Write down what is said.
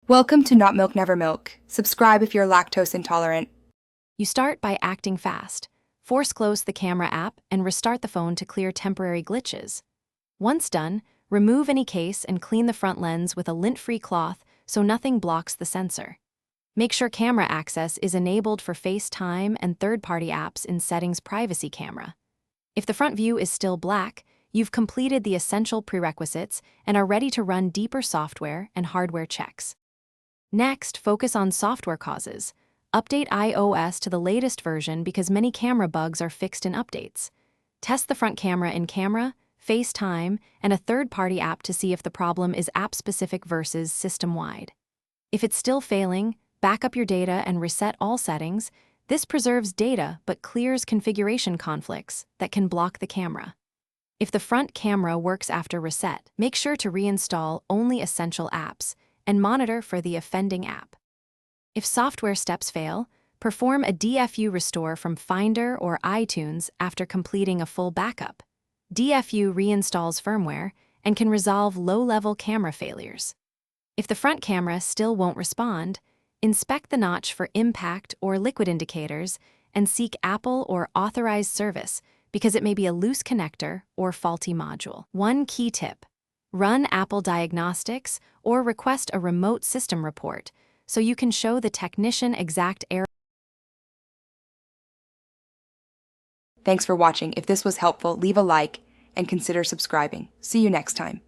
Welcome to Not Milk Never Milk. Subscribe if you're lactose intolerant. You start by acting fast. Force close the camera app and restart the phone to clear temporary glitches. Once done, remove any case and clean the front lens with a lint-free cloth so nothing blocks the sensor. Make sure camera access is enabled for FaceTime and third-party apps in Settings Privacy Camera. If the front view is still black, you've completed the essential prerequisites and are ready to run deeper software and hardware checks. Next, focus on software causes. Update iOS to the latest version because many camera bugs are fixed in updates. Test the front camera in Camera, FaceTime, and a third-party app to see if the problem is app-specific versus system-wide. If it's still failing, back up your data and reset all settings. This preserves data but clears configuration conflicts that can block the camera. If the front camera works after reset, make sure to reinstall only essential apps and monitor for the offending app. If software steps fail, perform a DFU restore from Finder or iTunes after completing a full backup. DFU reinstalls firmware and can resolve low-level camera failures. If the front camera still won't respond, inspect the notch for impact or liquid indicators and seek Apple or authorized service because it may be a loose connector or faulty module. One key tip: run Apple Diagnostics or request a remote system report so you can show the technician exact error. Thanks for watching. If this was helpful, leave a like and consider subscribing. See you next time.